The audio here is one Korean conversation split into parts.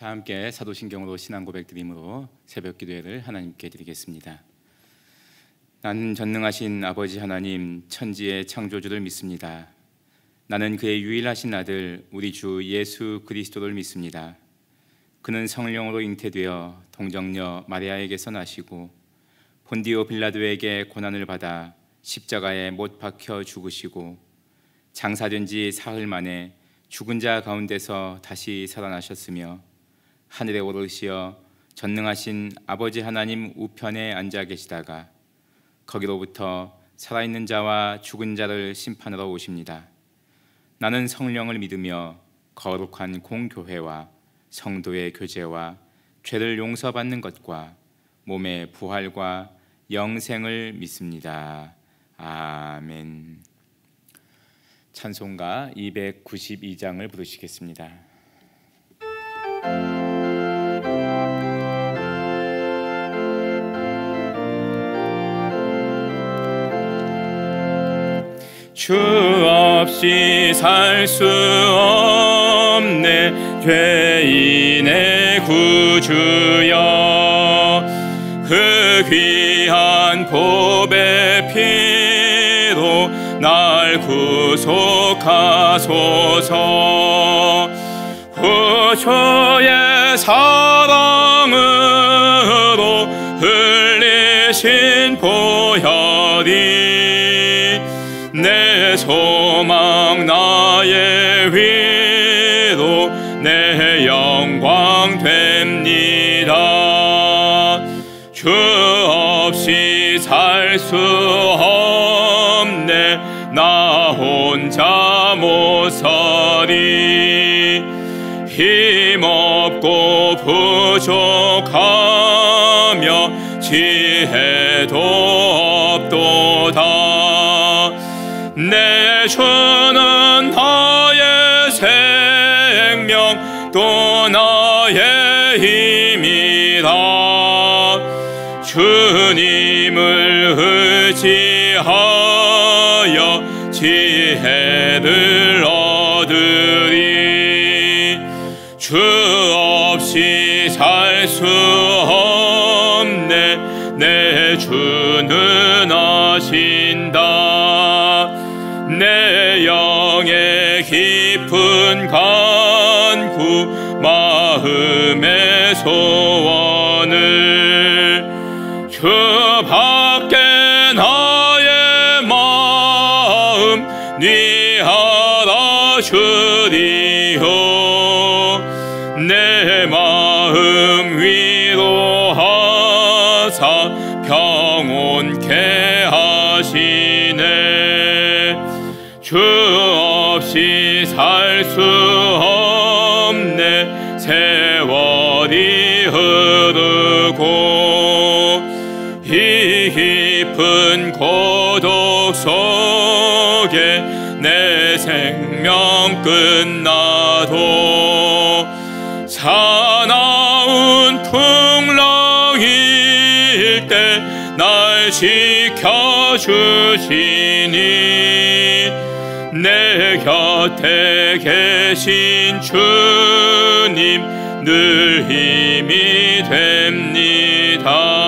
다 함께 사도신경으로 신앙 고백 드림으로 새벽 기도회를 하나님께 드리겠습니다. 나는 전능하신 아버지 하나님 천지의 창조주를 믿습니다. 나는 그의 유일하신 아들 우리 주 예수 그리스도를 믿습니다. 그는 성령으로 잉태되어 동정녀 마리아에게서 나시고 본디오 빌라도에게 고난을 받아 십자가에 못 박혀 죽으시고 장사된 지 사흘 만에 죽은 자 가운데서 다시 살아나셨으며 하늘에 오르시어 전능하신 아버지 하나님 우편에 앉아 계시다가 거기로부터 살아있는 자와 죽은 자를 심판하러 오십니다. 나는 성령을 믿으며 거룩한 공교회와 성도의 교제와 죄를 용서받는 것과 몸의 부활과 영생을 믿습니다. 아멘. 찬송가 292장을 부르시겠습니다. 주 없이 살 수 없네 죄인의 구주여, 그 귀한 보배 피로 날 구속하소서. 구주의 사랑으로 흘리신 보혈이 내 소망 나의 위로 내 영광 됩니다. 주 없이 살 수 없네 나 혼자 못 살이. 힘없고 부족하며 지혜도 없도다. 내 주는 나의 생명 또 나의 힘이라. 주님을 의지하여 지혜를 얻으리. 주 없이 살 수 없네 내 주는 아신다. 내 영의 깊은 간구 마음의 소원을 주 밖에 나의 마음 네 알아주리요. 내 마음 위로하사 평온케 하시네. 주 없이 살 수 없네 세월이 흐르고 이 깊은 고독 속에 내 생명 끝나도 사나운 풍랑일 때 날 지켜주시니 내 곁에 계신 주님 늘 힘이 됩니다.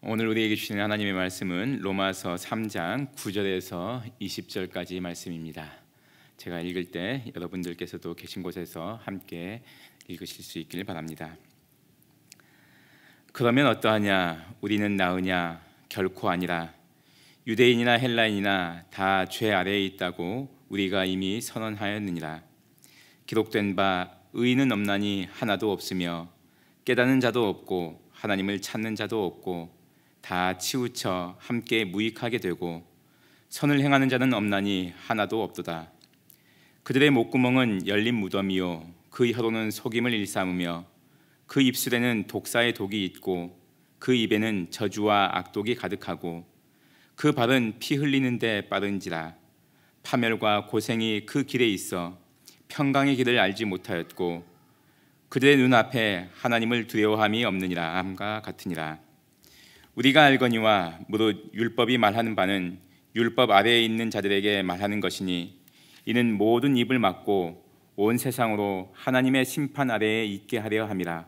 오늘 우리에게 주시는 하나님의 말씀은 로마서 3장 9절에서 20절까지 말씀입니다. 제가 읽을 때 여러분들께서도 계신 곳에서 함께 읽으실 수 있길 바랍니다. 그러면 어떠하냐? 우리는 나으냐? 결코 아니라. 유대인이나 헬라인이나 다 죄 아래에 있다고 우리가 이미 선언하였느니라. 기록된 바 의인은 없나니 하나도 없으며 깨닫는 자도 없고 하나님을 찾는 자도 없고 다 치우쳐 함께 무익하게 되고 선을 행하는 자는 없나니 하나도 없도다. 그들의 목구멍은 열린 무덤이요 그 혀로는 속임을 일삼으며 그 입술에는 독사의 독이 있고 그 입에는 저주와 악독이 가득하고 그 발은 피 흘리는 데 빠른지라. 파멸과 고생이 그 길에 있어 평강의 길을 알지 못하였고 그들의 눈앞에 하나님을 두려워함이 없느니라 함과 같으니라. 우리가 알거니와 무릇 율법이 말하는 바는 율법 아래에 있는 자들에게 말하는 것이니 이는 모든 입을 막고 온 세상으로 하나님의 심판 아래에 있게 하려 함이라.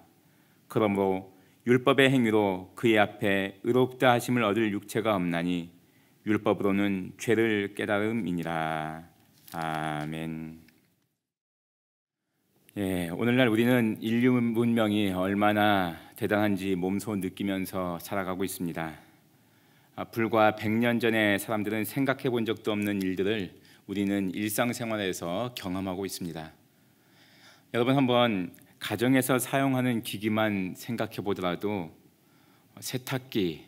그러므로 율법의 행위로 그의 앞에 의롭다 하심을 얻을 육체가 없나니 율법으로는 죄를 깨달음이니라. 아멘. 오늘날 우리는 인류 문명이 얼마나 대단한지 몸소 느끼면서 살아가고 있습니다. 불과 100년 전에 사람들은 생각해 본 적도 없는 일들을 우리는 일상생활에서 경험하고 있습니다. 여러분 한번 가정에서 사용하는 기기만 생각해 보더라도 세탁기,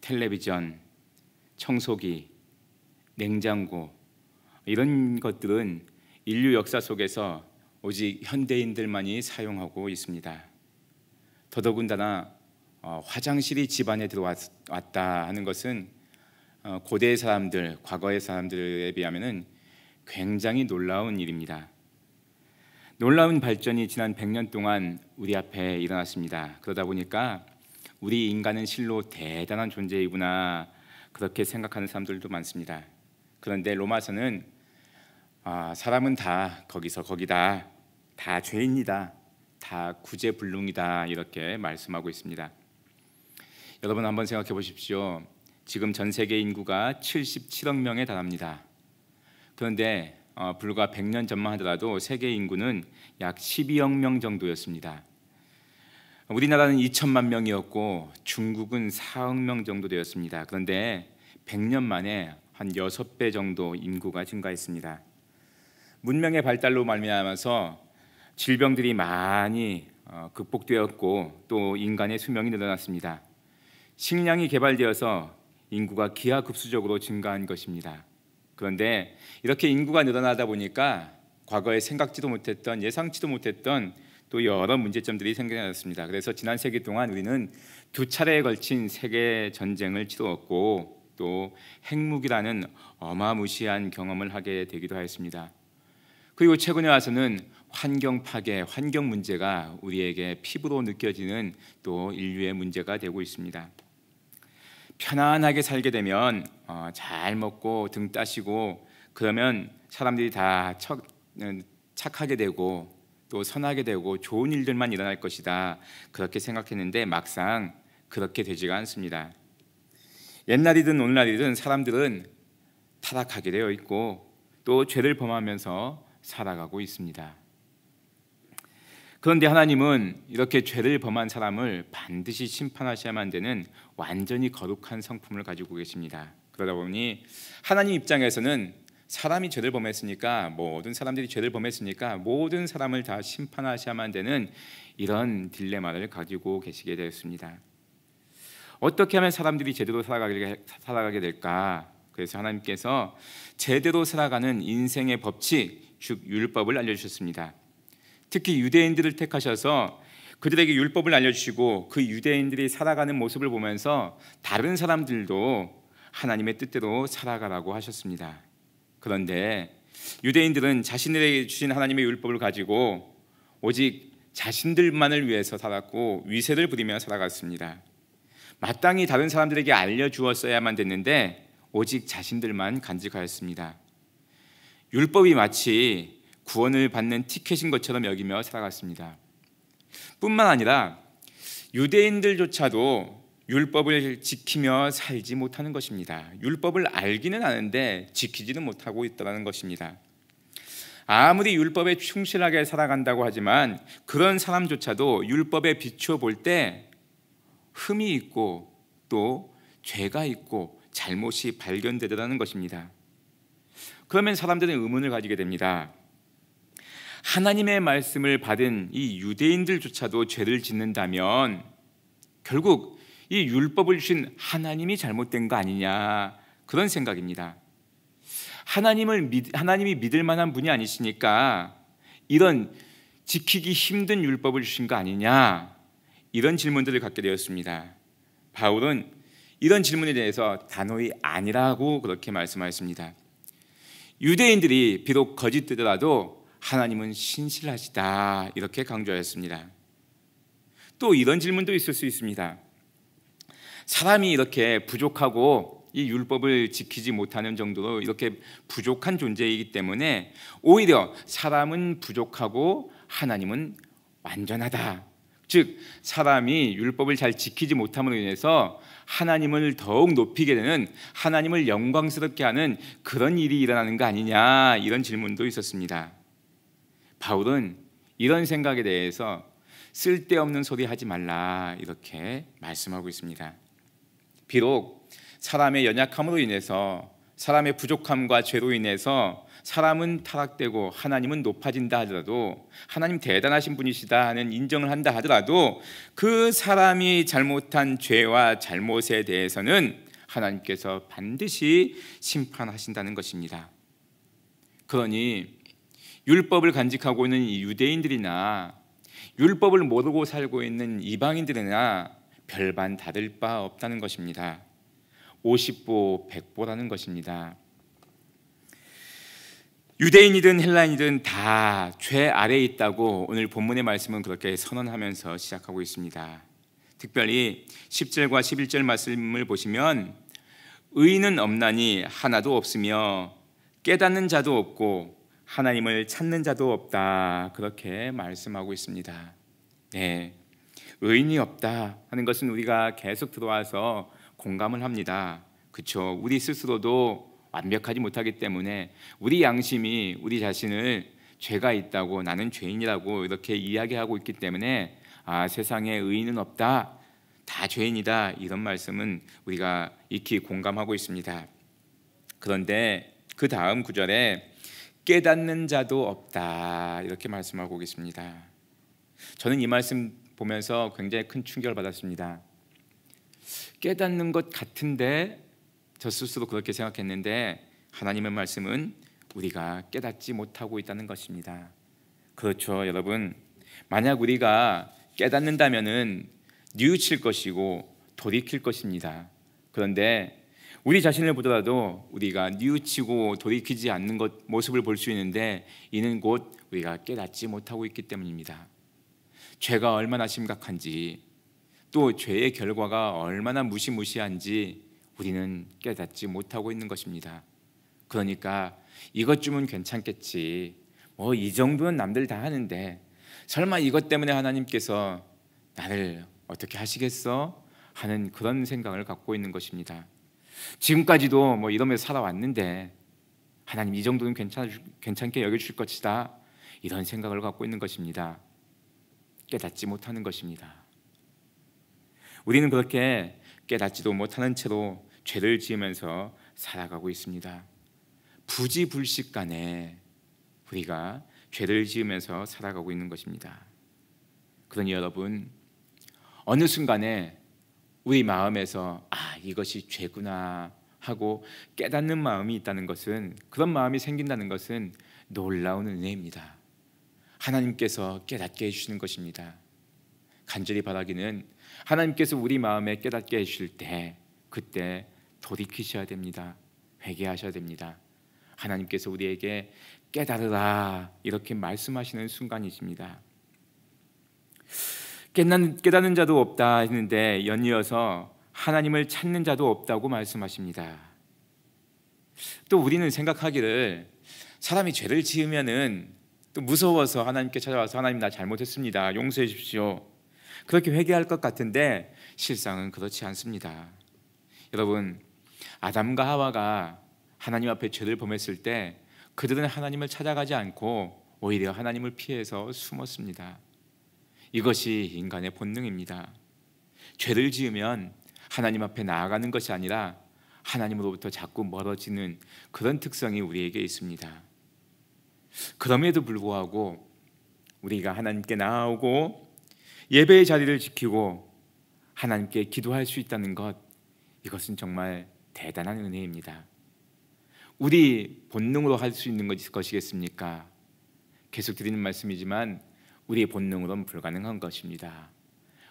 텔레비전, 청소기, 냉장고 이런 것들은 인류 역사 속에서 오직 현대인들만이 사용하고 있습니다. 더더군다나 화장실이 집안에 들어왔다 하는 것은 고대 사람들, 과거의 사람들에 비하면 굉장히 놀라운 일입니다. 놀라운 발전이 지난 100년 동안 우리 앞에 일어났습니다. 그러다 보니까 우리 인간은 실로 대단한 존재이구나 그렇게 생각하는 사람들도 많습니다. 그런데 로마서는 사람은 다 거기서 거기다, 다 죄인이다, 다 구제불능이다 이렇게 말씀하고 있습니다. 여러분 한번 생각해 보십시오. 지금 전 세계 인구가 77억 명에 달합니다. 그런데 불과 100년 전만 하더라도 세계 인구는 약 12억 명 정도였습니다. 우리나라는 2천만 명이었고 중국은 4억 명 정도 되었습니다. 그런데 100년 만에 한 6배 정도 인구가 증가했습니다. 문명의 발달로 말미암아서 질병들이 많이 극복되었고 또 인간의 수명이 늘어났습니다. 식량이 개발되어서 인구가 기하급수적으로 증가한 것입니다. 그런데 이렇게 인구가 늘어나다 보니까 과거에 생각지도 못했던, 예상치도 못했던 또 여러 문제점들이 생겨났습니다. 그래서 지난 세기 동안 우리는 2차례에 걸친 세계 전쟁을 치루었고 또 핵무기라는 어마무시한 경험을 하게 되기도 하였습니다. 그리고 최근에 와서는 환경 파괴, 환경 문제가 우리에게 피부로 느껴지는 또 인류의 문제가 되고 있습니다. 편안하게 살게 되면 잘 먹고 등 따시고 그러면 사람들이 다 착하게 되고 또 선하게 되고 좋은 일들만 일어날 것이다 그렇게 생각했는데 막상 그렇게 되지가 않습니다. 옛날이든 오늘날이든 사람들은 타락하게 되어 있고 또 죄를 범하면서 살아가고 있습니다. 그런데 하나님은 이렇게 죄를 범한 사람을 반드시 심판하셔야만 되는 완전히 거룩한 성품을 가지고 계십니다. 그러다 보니 하나님 입장에서는 사람이 죄를 범했으니까 모든 사람들이 죄를 범했으니까 모든 사람을 다 심판하셔야만 되는 이런 딜레마를 가지고 계시게 되었습니다. 어떻게 하면 사람들이 제대로 살아가게 될까? 그래서 하나님께서 제대로 살아가는 인생의 법칙, 즉 율법을 알려주셨습니다. 특히 유대인들을 택하셔서 그들에게 율법을 알려주시고 그 유대인들이 살아가는 모습을 보면서 다른 사람들도 하나님의 뜻대로 살아가라고 하셨습니다. 그런데 유대인들은 자신들에게 주신 하나님의 율법을 가지고 오직 자신들만을 위해서 살았고 위세를 부리며 살아갔습니다. 마땅히 다른 사람들에게 알려주었어야만 됐는데 오직 자신들만 간직하였습니다. 율법이 마치 구원을 받는 티켓인 것처럼 여기며 살아갔습니다. 뿐만 아니라 유대인들조차도 율법을 지키며 살지 못하는 것입니다. 율법을 알기는 아는데 지키지는 못하고 있다는 것입니다. 아무리 율법에 충실하게 살아간다고 하지만 그런 사람조차도 율법에 비추어 볼 때 흠이 있고 또 죄가 있고 잘못이 발견되더라는 것입니다. 그러면 사람들은 의문을 가지게 됩니다. 하나님의 말씀을 받은 이 유대인들조차도 죄를 짓는다면 결국 이 율법을 주신 하나님이 잘못된 거 아니냐 그런 생각입니다. 하나님이 믿을 만한 분이 아니시니까 이런 지키기 힘든 율법을 주신 거 아니냐 이런 질문들을 갖게 되었습니다. 바울은 이런 질문에 대해서 단호히 아니라고 그렇게 말씀하였습니다. 유대인들이 비록 거짓되더라도 하나님은 신실하시다 이렇게 강조하였습니다. 또 이런 질문도 있을 수 있습니다. 사람이 이렇게 부족하고 이 율법을 지키지 못하는 정도로 이렇게 부족한 존재이기 때문에 오히려 사람은 부족하고 하나님은 완전하다. 즉 사람이 율법을 잘 지키지 못함으로 인해서 하나님을 더욱 높이게 되는, 하나님을 영광스럽게 하는 그런 일이 일어나는 거 아니냐, 이런 질문도 있었습니다. 바울은 이런 생각에 대해서 쓸데없는 소리 하지 말라 이렇게 말씀하고 있습니다. 비록 사람의 연약함으로 인해서, 사람의 부족함과 죄로 인해서 사람은 타락되고 하나님은 높아진다 하더라도, 하나님 대단하신 분이시다 하는 인정을 한다 하더라도 그 사람이 잘못한 죄와 잘못에 대해서는 하나님께서 반드시 심판하신다는 것입니다. 그러니 율법을 간직하고 있는 이 유대인들이나 율법을 모르고 살고 있는 이방인들이나 별반 다를 바 없다는 것입니다. 50보 100보라는 것입니다. 유대인이든 헬라인이든 다 죄 아래에 있다고 오늘 본문의 말씀은 그렇게 선언하면서 시작하고 있습니다. 특별히 10절과 11절 말씀을 보시면 의인은 없나니 하나도 없으며 깨닫는 자도 없고 하나님을 찾는 자도 없다, 그렇게 말씀하고 있습니다. 네, 의인이 없다 하는 것은 우리가 계속 들어와서 공감을 합니다. 그렇죠? 우리 스스로도 완벽하지 못하기 때문에 우리 양심이 우리 자신을 죄가 있다고, 나는 죄인이라고 이렇게 이야기하고 있기 때문에 세상에 의인은 없다, 다 죄인이다, 이런 말씀은 우리가 익히 공감하고 있습니다. 그런데 그 다음 구절에 깨닫는 자도 없다 이렇게 말씀하고 계십니다. 저는 이 말씀 보면서 굉장히 큰 충격을 받았습니다. 깨닫는 것 같은데, 저 스스로 그렇게 생각했는데 하나님의 말씀은 우리가 깨닫지 못하고 있다는 것입니다. 그렇죠, 여러분. 만약 우리가 깨닫는다면은 뉘우칠 것이고 돌이킬 것입니다. 그런데 우리 자신을 보더라도 우리가 뉘우치고 돌이키지 않는 것 모습을 볼 수 있는데, 이는 곧 우리가 깨닫지 못하고 있기 때문입니다. 죄가 얼마나 심각한지, 또 죄의 결과가 얼마나 무시무시한지 우리는 깨닫지 못하고 있는 것입니다. 그러니까 이것쯤은 괜찮겠지, 뭐 이 정도는 남들 다 하는데 설마 이것 때문에 하나님께서 나를 어떻게 하시겠어? 하는 그런 생각을 갖고 있는 것입니다. 지금까지도 뭐 이러면서 살아왔는데 하나님 이 정도는 괜찮게 여겨주실 것이다, 이런 생각을 갖고 있는 것입니다. 깨닫지 못하는 것입니다. 우리는 그렇게 깨닫지도 못하는 채로 죄를 지으면서 살아가고 있습니다. 부지불식간에 우리가 죄를 지으면서 살아가고 있는 것입니다. 그러니 여러분, 어느 순간에 우리 마음에서 이것이 죄구나 하고 깨닫는 마음이 있다는 것은, 그런 마음이 생긴다는 것은 놀라운 은혜입니다. 하나님께서 깨닫게 해주시는 것입니다. 간절히 바라기는 하나님께서 우리 마음에 깨닫게 해주실 때, 그때 돌이키셔야 됩니다. 회개하셔야 됩니다. 하나님께서 우리에게 깨달으라 이렇게 말씀하시는 순간이십니다. 깨닫는 자도 없다 했는데 연이어서 하나님을 찾는 자도 없다고 말씀하십니다. 또 우리는 생각하기를 사람이 죄를 지으면은 또 무서워서 하나님께 찾아와서 하나님 나 잘못했습니다, 용서해 주십시오, 그렇게 회개할 것 같은데 실상은 그렇지 않습니다. 여러분, 아담과 하와가 하나님 앞에 죄를 범했을 때 그들은 하나님을 찾아가지 않고 오히려 하나님을 피해서 숨었습니다. 이것이 인간의 본능입니다. 죄를 지으면 하나님 앞에 나아가는 것이 아니라 하나님으로부터 자꾸 멀어지는 그런 특성이 우리에게 있습니다. 그럼에도 불구하고 우리가 하나님께 나아오고 예배의 자리를 지키고 하나님께 기도할 수 있다는 것, 이것은 정말 대단한 은혜입니다. 우리 본능으로 할 수 있는 것이겠습니까? 계속 드리는 말씀이지만 우리의 본능으로는 불가능한 것입니다.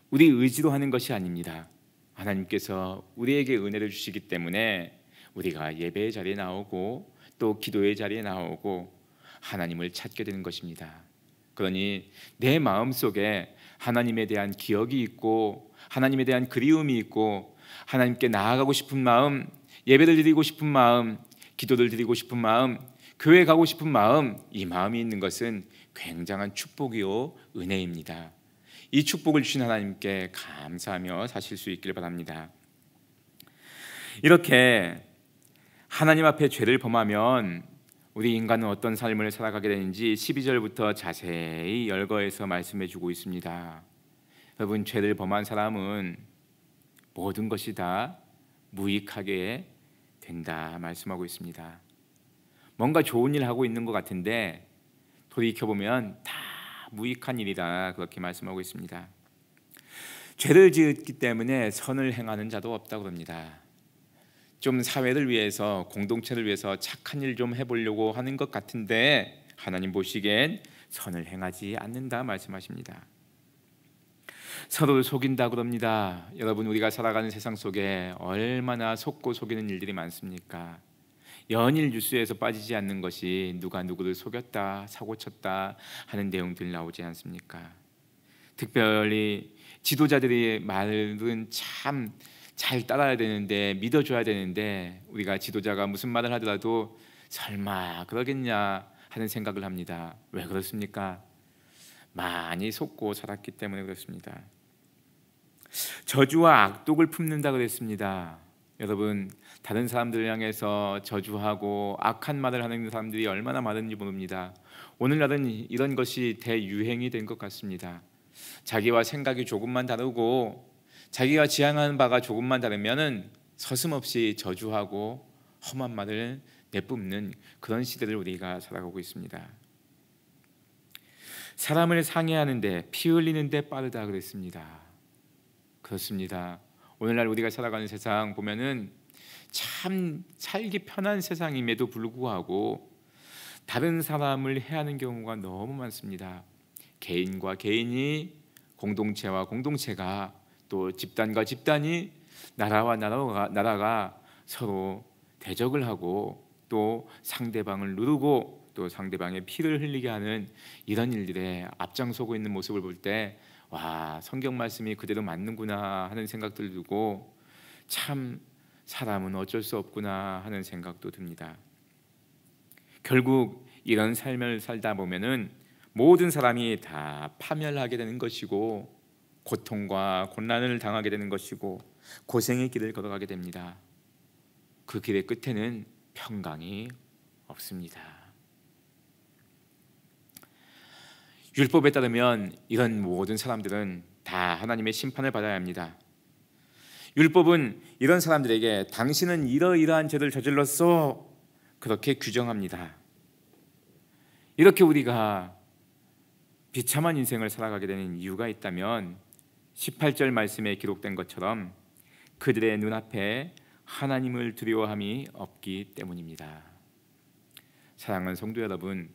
우리 의지로 하는 것이 아닙니다. 하나님께서 우리에게 은혜를 주시기 때문에 우리가 예배의 자리에 나오고 또 기도의 자리에 나오고 하나님을 찾게 되는 것입니다. 그러니 내 마음속에 하나님에 대한 기억이 있고 하나님에 대한 그리움이 있고 하나님께 나아가고 싶은 마음, 예배를 드리고 싶은 마음, 기도를 드리고 싶은 마음, 교회 가고 싶은 마음, 이 마음이 있는 것은 굉장한 축복이요 은혜입니다. 이 축복을 주신 하나님께 감사하며 사실 수 있기를 바랍니다. 이렇게 하나님 앞에 죄를 범하면 우리 인간은 어떤 삶을 살아가게 되는지 12절부터 자세히 열거해서 말씀해 주고 있습니다. 여러분, 죄를 범한 사람은 모든 것이 다 무익하게 된다 말씀하고 있습니다. 뭔가 좋은 일 하고 있는 것 같은데 돌이켜보면 다 무익한 일이다, 그렇게 말씀하고 있습니다. 죄를 지었기 때문에 선을 행하는 자도 없다고 합니다. 좀 사회를 위해서, 공동체를 위해서 착한 일 좀 해보려고 하는 것 같은데 하나님 보시기엔 선을 행하지 않는다 말씀하십니다. 서로를 속인다 그럽니다. 여러분, 우리가 살아가는 세상 속에 얼마나 속고 속이는 일들이 많습니까? 연일 뉴스에서 빠지지 않는 것이 누가 누구를 속였다, 사고쳤다 하는 내용들 나오지 않습니까? 특별히 지도자들의 말은 참 잘 따라야 되는데, 믿어줘야 되는데 우리가 지도자가 무슨 말을 하더라도 설마 그러겠냐 하는 생각을 합니다. 왜 그렇습니까? 많이 속고 살았기 때문에 그렇습니다. 저주와 악독을 품는다 그랬습니다. 여러분, 다른 사람들을 향해서 저주하고 악한 말을 하는 사람들이 얼마나 많은지 모릅니다. 오늘날은 이런 것이 대유행이 된 것 같습니다. 자기와 생각이 조금만 다르고 자기가 지향하는 바가 조금만 다르면은 서슴없이 저주하고 험한 말을 내뿜는 그런 시대를 우리가 살아가고 있습니다. 사람을 상해하는데 피 흘리는데 빠르다 그랬습니다. 그렇습니다. 오늘날 우리가 살아가는 세상 보면은 참 살기 편한 세상임에도 불구하고 다른 사람을 해하는 경우가 너무 많습니다. 개인과 개인이, 공동체와 공동체가, 또 집단과 집단이, 나라와 나라가 서로 대적을 하고 또 상대방을 누르고 또 상대방의 피를 흘리게 하는 이런 일들에 앞장서고 있는 모습을 볼 때 와, 성경 말씀이 그대로 맞는구나 하는 생각들 들고 참 사람은 어쩔 수 없구나 하는 생각도 듭니다. 결국 이런 삶을 살다 보면은 모든 사람이 다 파멸하게 되는 것이고 고통과 곤란을 당하게 되는 것이고 고생의 길을 걸어가게 됩니다. 그 길의 끝에는 평강이 없습니다. 율법에 따르면 이런 모든 사람들은 다 하나님의 심판을 받아야 합니다. 율법은 이런 사람들에게 당신은 이러이러한 죄를 저질렀어, 그렇게 규정합니다. 이렇게 우리가 비참한 인생을 살아가게 되는 이유가 있다면 18절 말씀에 기록된 것처럼 그들의 눈앞에 하나님을 두려워함이 없기 때문입니다. 사랑하는 성도 여러분,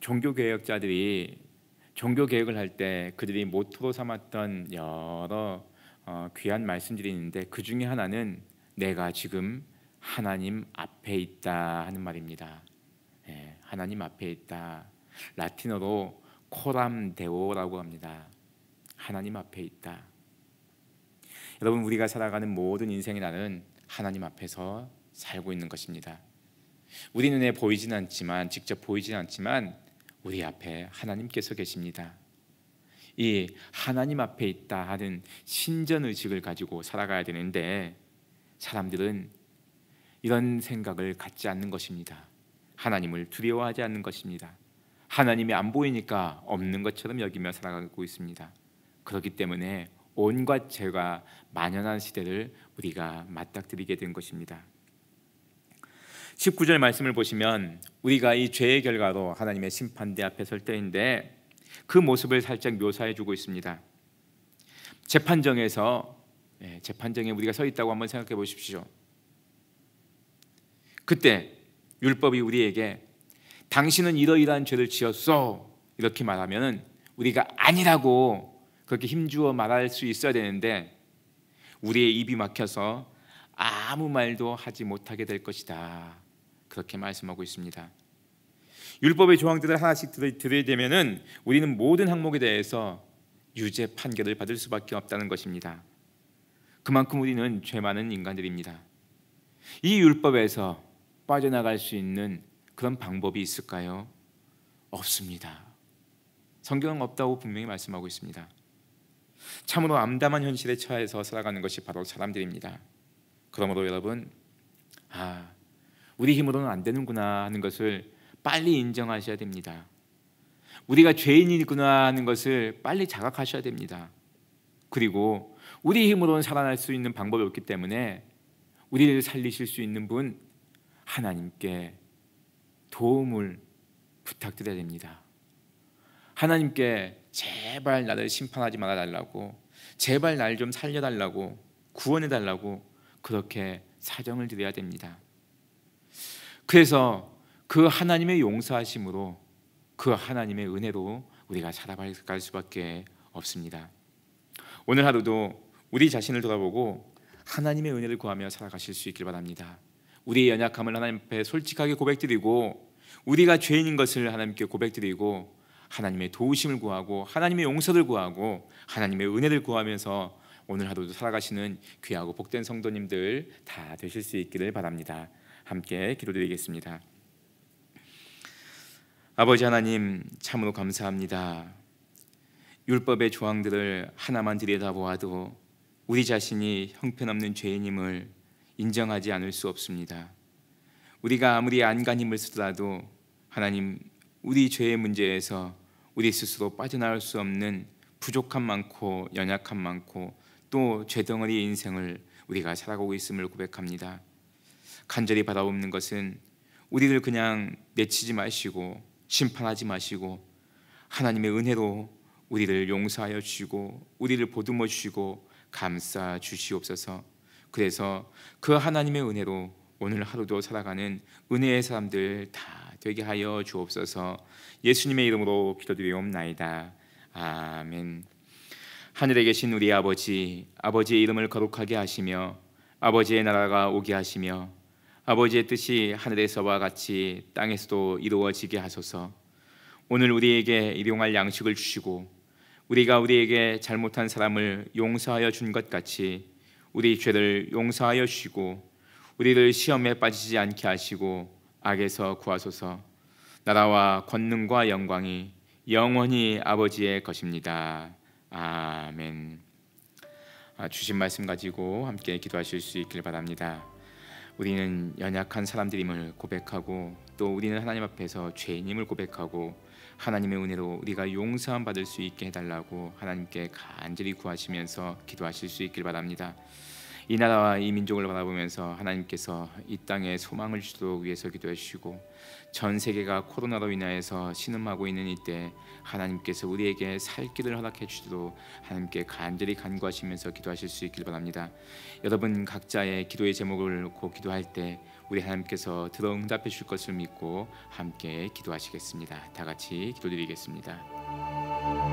종교개혁자들이 종교개혁을 할 때 그들이 모토로 삼았던 여러 귀한 말씀들이 있는데 그 중에 하나는 내가 지금 하나님 앞에 있다 하는 말입니다. 하나님 앞에 있다. 라틴어로 코람 데오라고 합니다. 하나님 앞에 있다. 여러분, 우리가 살아가는 모든 인생의 나는 하나님 앞에서 살고 있는 것입니다. 우리 눈에 보이진 않지만, 직접 보이진 않지만 우리 앞에 하나님께서 계십니다. 이 하나님 앞에 있다 하는 신전의식을 가지고 살아가야 되는데 사람들은 이런 생각을 갖지 않는 것입니다. 하나님을 두려워하지 않는 것입니다. 하나님이 안 보이니까 없는 것처럼 여기며 살아가고 있습니다. 그렇기 때문에 온갖 죄가 만연한 시대를 우리가 맞닥뜨리게 된 것입니다. 19절 말씀을 보시면 우리가 이 죄의 결과로 하나님의 심판대 앞에 설 때인데 그 모습을 살짝 묘사해 주고 있습니다. 재판정에 우리가 서 있다고 한번 생각해 보십시오. 그때 율법이 우리에게 당신은 이러이러한 죄를 지었어 이렇게 말하면 우리가 아니라고 그렇게 힘주어 말할 수 있어야 되는데 우리의 입이 막혀서 아무 말도 하지 못하게 될 것이다, 그렇게 말씀하고 있습니다. 율법의 조항들을 하나씩 들이대면은 우리는 모든 항목에 대해서 유죄 판결을 받을 수밖에 없다는 것입니다. 그만큼 우리는 죄 많은 인간들입니다. 이 율법에서 빠져나갈 수 있는 그런 방법이 있을까요? 없습니다. 성경은 없다고 분명히 말씀하고 있습니다. 참으로 암담한 현실에 처해서 살아가는 것이 바로 사람들입니다. 그러므로 여러분, 우리 힘으로는 안 되는구나 하는 것을 빨리 인정하셔야 됩니다. 우리가 죄인이구나 하는 것을 빨리 자각하셔야 됩니다. 그리고 우리 힘으로는 살아날 수 있는 방법이 없기 때문에 우리를 살리실 수 있는 분 하나님께 도움을 부탁드려야 됩니다. 하나님께 제발 나를 심판하지 말아달라고, 제발 날 좀 살려달라고, 구원해달라고 그렇게 사정을 드려야 됩니다. 그래서 그 하나님의 용서하심으로, 그 하나님의 은혜로 우리가 살아갈 수밖에 없습니다. 오늘 하루도 우리 자신을 돌아보고 하나님의 은혜를 구하며 살아가실 수 있길 바랍니다. 우리의 연약함을 하나님 앞에 솔직하게 고백드리고, 우리가 죄인인 것을 하나님께 고백드리고, 하나님의 도우심을 구하고, 하나님의 용서를 구하고, 하나님의 은혜를 구하면서 오늘 하루도 살아가시는 귀하고 복된 성도님들 다 되실 수 있기를 바랍니다. 함께 기도드리겠습니다. 아버지 하나님, 참으로 감사합니다. 율법의 조항들을 하나만 들여다보아도 우리 자신이 형편없는 죄인임을 인정하지 않을 수 없습니다. 우리가 아무리 안간 힘을 쓰더라도 하나님, 우리 죄의 문제에서 우리 스스로 빠져나올 수 없는 부족함 많고 연약함 많고 또 죄덩어리 인생을 우리가 살아가고 있음을 고백합니다. 간절히 바라옵는 것은 우리를 그냥 내치지 마시고 심판하지 마시고 하나님의 은혜로 우리를 용서하여 주시고 우리를 보듬어 주시고 감싸 주시옵소서. 그래서 그 하나님의 은혜로 오늘 하루도 살아가는 은혜의 사람들 다 되게 하여 주옵소서. 예수님의 이름으로 기도드리옵나이다. 아멘. 하늘에 계신 우리 아버지, 아버지의 이름을 거룩하게 하시며 아버지의 나라가 오게 하시며 아버지의 뜻이 하늘에서와 같이 땅에서도 이루어지게 하소서. 오늘 우리에게 일용할 양식을 주시고 우리가 우리에게 잘못한 사람을 용서하여 준 것 같이 우리 죄를 용서하여 주시고 우리를 시험에 빠지지 않게 하시고 악에서 구하소서. 나라와 권능과 영광이 영원히 아버지의 것입니다. 아멘. 주신 말씀 가지고 함께 기도하실 수 있길 바랍니다. 우리는 연약한 사람들임을 고백하고 또 우리는 하나님 앞에서 죄인임을 고백하고 하나님의 은혜로 우리가 용서함 받을 수 있게 해달라고 하나님께 간절히 구하시면서 기도하실 수 있길 바랍니다. 이 나라와 이 민족을 바라보면서 하나님께서 이 땅에 소망을 주도록 위해서 기도해 주시고 전 세계가 코로나로 인하여서 신음하고 있는 이때 하나님께서 우리에게 살 길을 허락해 주시도록 하나님께 간절히 간구하시면서 기도하실 수 있길 바랍니다. 여러분 각자의 기도의 제목을 고 기도할 때 우리 하나님께서 들어 응답해 주실 것을 믿고 함께 기도하시겠습니다. 다 같이 기도드리겠습니다.